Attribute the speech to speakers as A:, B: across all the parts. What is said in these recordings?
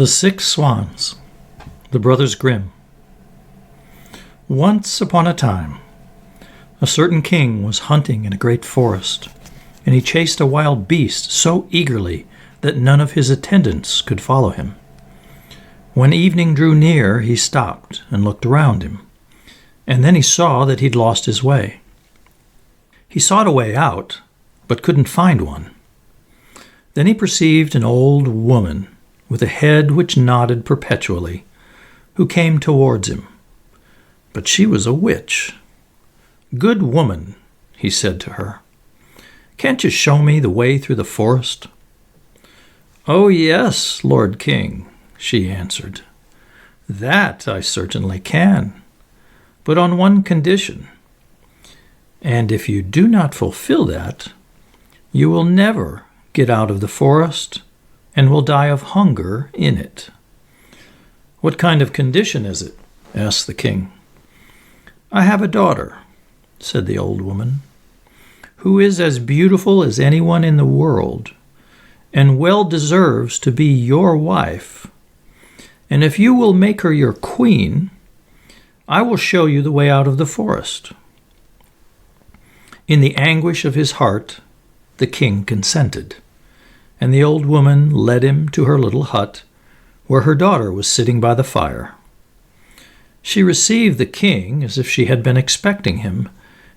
A: The Six Swans, the Brothers Grimm. Once upon a time, a certain king was hunting in a great forest, and he chased a wild beast so eagerly that none of his attendants could follow him. When evening drew near, he stopped and looked around him, and then he saw that he'd lost his way. He sought a way out, but couldn't find one. Then he perceived an old woman with a head which nodded perpetually, who came towards him. But she was a witch. "Good woman," he said to her, "can't you show me the way through the forest?" "Oh, yes, Lord King," she answered. "That I certainly can, but on one condition. And if you do not fulfill that, you will never get out of the forest and will die of hunger in it." "What kind of condition is it?" asked the king. "I have a daughter," said the old woman, "who is as beautiful as anyone in the world, and well deserves to be your wife. And if you will make her your queen, I will show you the way out of the forest." In the anguish of his heart, the king consented, and the old woman led him to her little hut, where her daughter was sitting by the fire. She received the king as if she had been expecting him,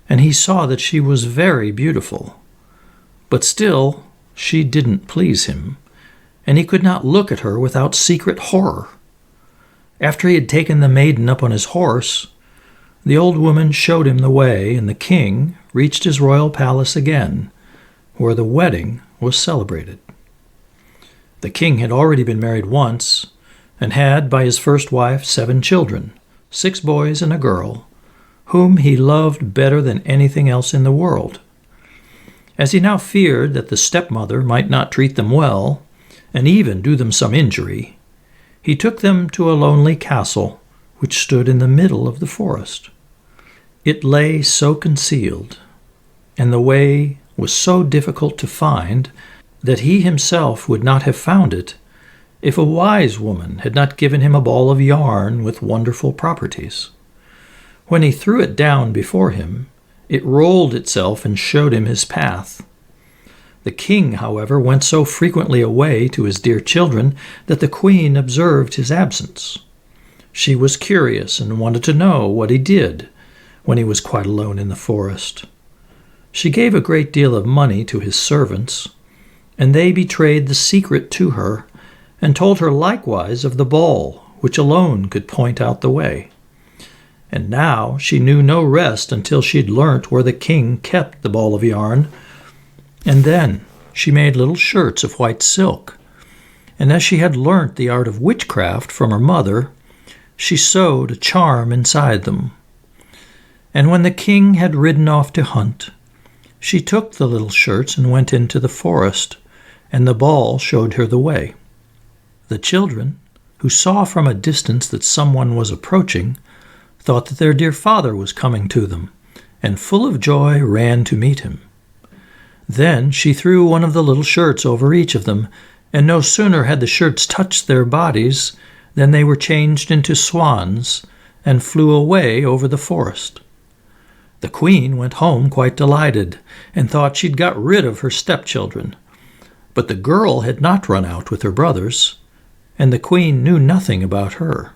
A: and he saw that she was very beautiful. But still, she didn't please him, and he could not look at her without secret horror. After he had taken the maiden up on his horse, the old woman showed him the way, and the king reached his royal palace again, where the wedding was celebrated. The king had already been married once, and had by his first wife 7 children, 6 boys and a girl, whom he loved better than anything else in the world. As he now feared that the stepmother might not treat them well, and even do them some injury, he took them to a lonely castle which stood in the middle of the forest. It lay so concealed, and the way was so difficult to find, that he himself would not have found it if a wise woman had not given him a ball of yarn with wonderful properties. When he threw it down before him, it rolled itself and showed him his path. The king, however, went so frequently away to his dear children that the queen observed his absence. She was curious and wanted to know what he did when he was quite alone in the forest. She gave a great deal of money to his servants, and they betrayed the secret to her, and told her likewise of the ball, which alone could point out the way. And now she knew no rest until she had learnt where the king kept the ball of yarn, and then she made little shirts of white silk, and as she had learnt the art of witchcraft from her mother, she sewed a charm inside them. And when the king had ridden off to hunt, she took the little shirts and went into the forest, and the ball showed her the way. The children, who saw from a distance that someone was approaching, thought that their dear father was coming to them, and full of joy ran to meet him. Then she threw one of the little shirts over each of them, and no sooner had the shirts touched their bodies than they were changed into swans and flew away over the forest. The queen went home quite delighted, and thought she'd got rid of her stepchildren. But the girl had not run out with her brothers, and the queen knew nothing about her.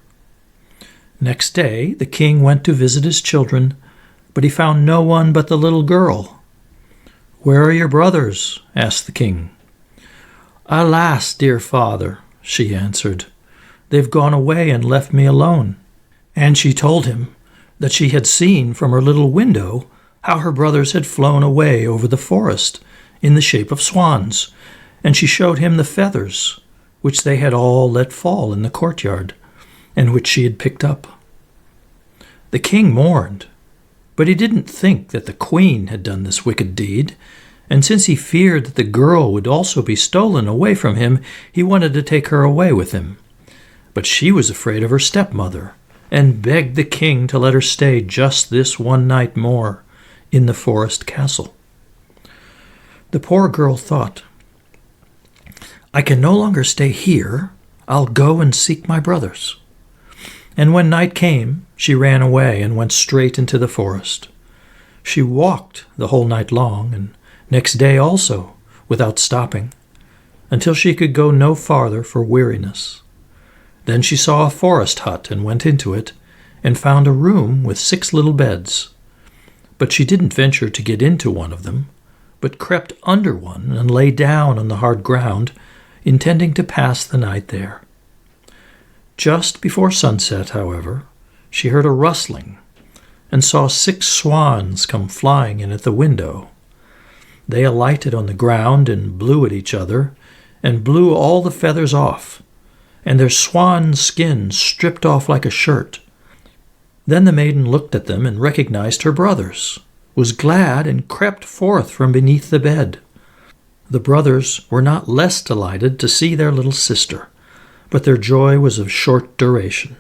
A: Next day the king went to visit his children, but he found no one but the little girl. "Where are your brothers?" asked the king. "Alas, dear father," she answered, "they've gone away and left me alone." And she told him that she had seen from her little window how her brothers had flown away over the forest in the shape of swans, and she showed him the feathers, which they had all let fall in the courtyard, and which she had picked up. The king mourned, but he didn't think that the queen had done this wicked deed, and since he feared that the girl would also be stolen away from him, he wanted to take her away with him. But she was afraid of her stepmother, and begged the king to let her stay just this one night more in the forest castle. The poor girl thought, "I can no longer stay here. I'll go and seek my brothers." And when night came, she ran away and went straight into the forest. She walked the whole night long, and next day also, without stopping, until she could go no farther for weariness. Then she saw a forest hut and went into it, and found a room with 6 little beds. But she didn't venture to get into one of them, but crept under one and lay down on the hard ground, intending to pass the night there. Just before sunset, however, she heard a rustling, and saw 6 swans come flying in at the window. They alighted on the ground and blew at each other, and blew all the feathers off, and their swan skins stripped off like a shirt. Then the maiden looked at them and recognized her brothers, was glad, and crept forth from beneath the bed. The brothers were not less delighted to see their little sister, but their joy was of short duration.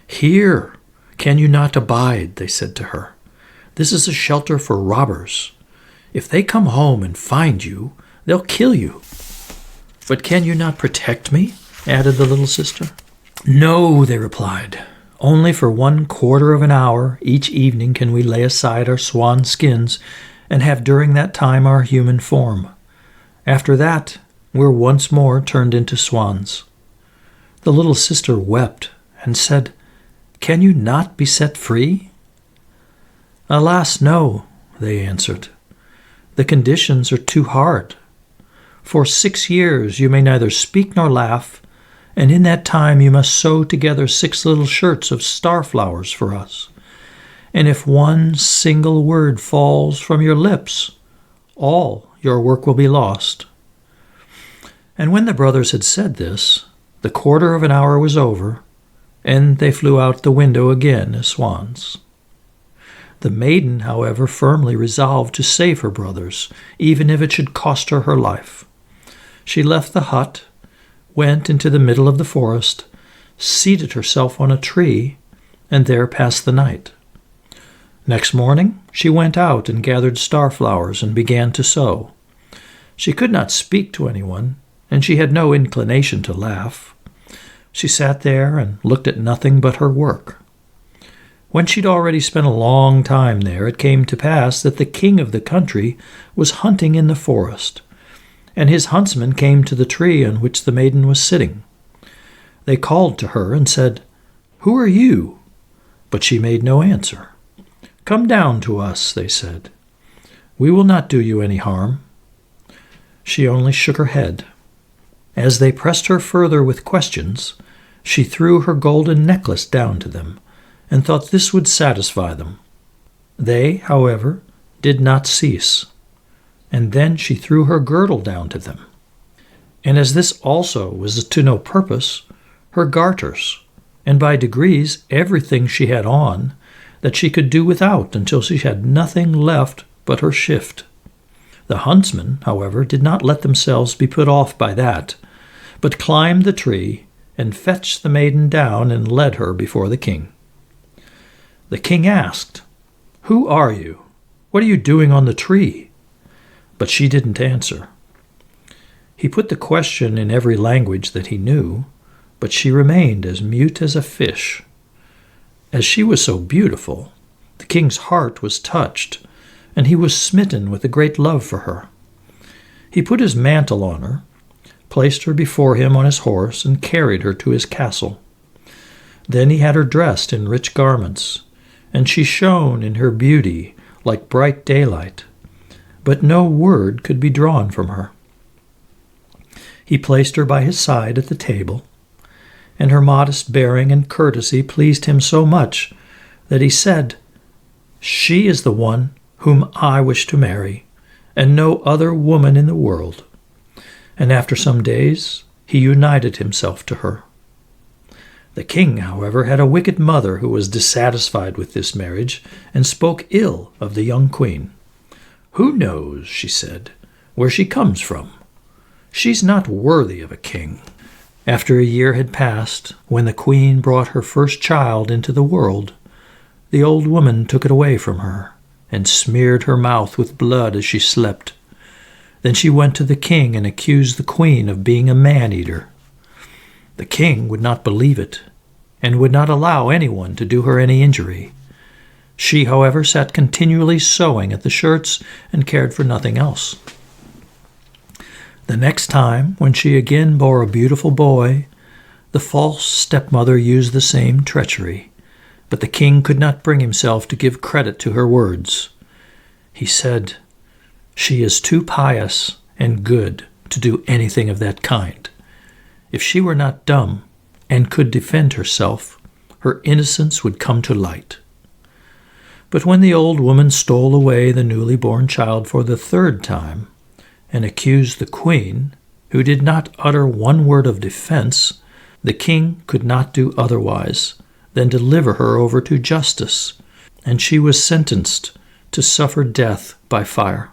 A: "Here can you not abide?" they said to her. "This is a shelter for robbers. If they come home and find you, they'll kill you." "But can you not protect me?" added the little sister. "No," they replied. "Only for 1/4 of an hour each evening can we lay aside our swan skins and have during that time our human form. After that, we're once more turned into swans." The little sister wept and said, "Can you not be set free?" "Alas, no," they answered. "The conditions are too hard. For 6 years you may neither speak nor laugh, and in that time you must sew together 6 little shirts of star-flowers for us. And if one single word falls from your lips, all your work will be lost." And when the brothers had said this, the 1/4 of an hour was over, and they flew out the window again as swans. The maiden, however, firmly resolved to save her brothers, even if it should cost her her life. She left the hut, went into the middle of the forest, seated herself on a tree, and there passed the night. Next morning she went out and gathered star-flowers and began to sew. She could not speak to anyone, and she had no inclination to laugh. She sat there and looked at nothing but her work. When she'd already spent a long time there, it came to pass that the king of the country was hunting in the forest, and his huntsmen came to the tree on which the maiden was sitting. They called to her and said, "Who are you?" But she made no answer. "Come down to us," they said. "We will not do you any harm." She only shook her head. As they pressed her further with questions, she threw her golden necklace down to them, and thought this would satisfy them. They, however, did not cease, and then she threw her girdle down to them. And as this also was to no purpose, her garters, and by degrees everything she had on, that she could do without until she had nothing left but her shift. The huntsmen, however, did not let themselves be put off by that, but climbed the tree and fetched the maiden down and led her before the king. The king asked, "Who are you? What are you doing on the tree?" But she didn't answer. He put the question in every language that he knew, but she remained as mute as a fish. As she was so beautiful, the king's heart was touched, and he was smitten with a great love for her. He put his mantle on her, placed her before him on his horse, and carried her to his castle. Then he had her dressed in rich garments, and she shone in her beauty like bright daylight, but no word could be drawn from her. He placed her by his side at the table, and her modest bearing and courtesy pleased him so much that he said, "She is the one whom I wish to marry, and no other woman in the world." And after some days he united himself to her. The king, however, had a wicked mother who was dissatisfied with this marriage and spoke ill of the young queen. "Who knows," she said, "where she comes from? She's not worthy of a king." After a year had passed, when the queen brought her first child into the world, the old woman took it away from her and smeared her mouth with blood as she slept. Then she went to the king and accused the queen of being a man-eater. The king would not believe it, and would not allow anyone to do her any injury. She, however, sat continually sewing at the shirts and cared for nothing else. The next time, when she again bore a beautiful boy, the false stepmother used the same treachery, but the king could not bring himself to give credit to her words. He said, "She is too pious and good to do anything of that kind. If she were not dumb and could defend herself, her innocence would come to light." But when the old woman stole away the newly born child for the third time, and accused the queen, who did not utter one word of defense, the king could not do otherwise than deliver her over to justice, and she was sentenced to suffer death by fire.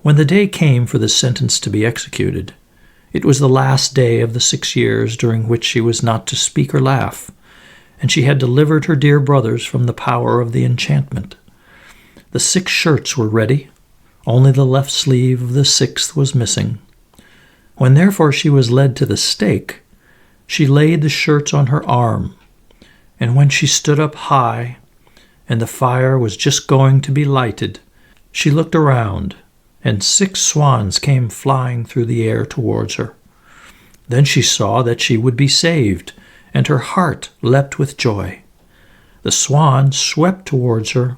A: When the day came for the sentence to be executed, it was the last day of the 6 years during which she was not to speak or laugh, and she had delivered her dear brothers from the power of the enchantment. The 6 shirts were ready, only the left sleeve of the 6th was missing. When therefore she was led to the stake, she laid the shirts on her arm, and when she stood up high, and the fire was just going to be lighted, she looked around, and 6 swans came flying through the air towards her. Then she saw that she would be saved, and her heart leapt with joy. The swans swept towards her,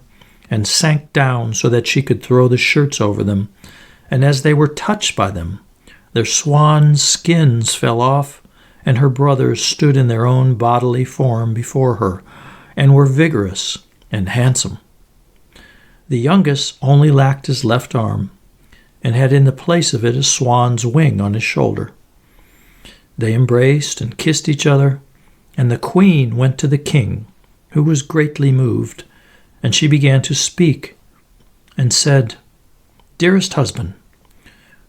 A: and sank down so that she could throw the shirts over them, and as they were touched by them, their swans' skins fell off, and her brothers stood in their own bodily form before her, and were vigorous and handsome. The youngest only lacked his left arm, and had in the place of it a swan's wing on his shoulder. They embraced and kissed each other, and the queen went to the king, who was greatly moved, and she began to speak, and said, "Dearest husband,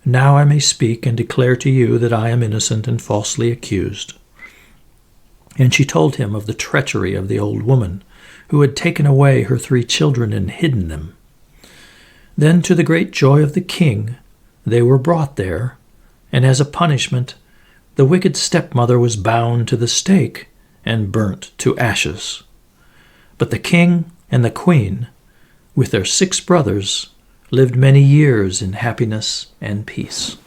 A: now I may speak and declare to you that I am innocent and falsely accused." And she told him of the treachery of the old woman, who had taken away her 3 children and hidden them. Then, to the great joy of the king, they were brought there, and as a punishment, the wicked stepmother was bound to the stake and burnt to ashes. But the king and the queen, with their 6 brothers, lived many years in happiness and peace.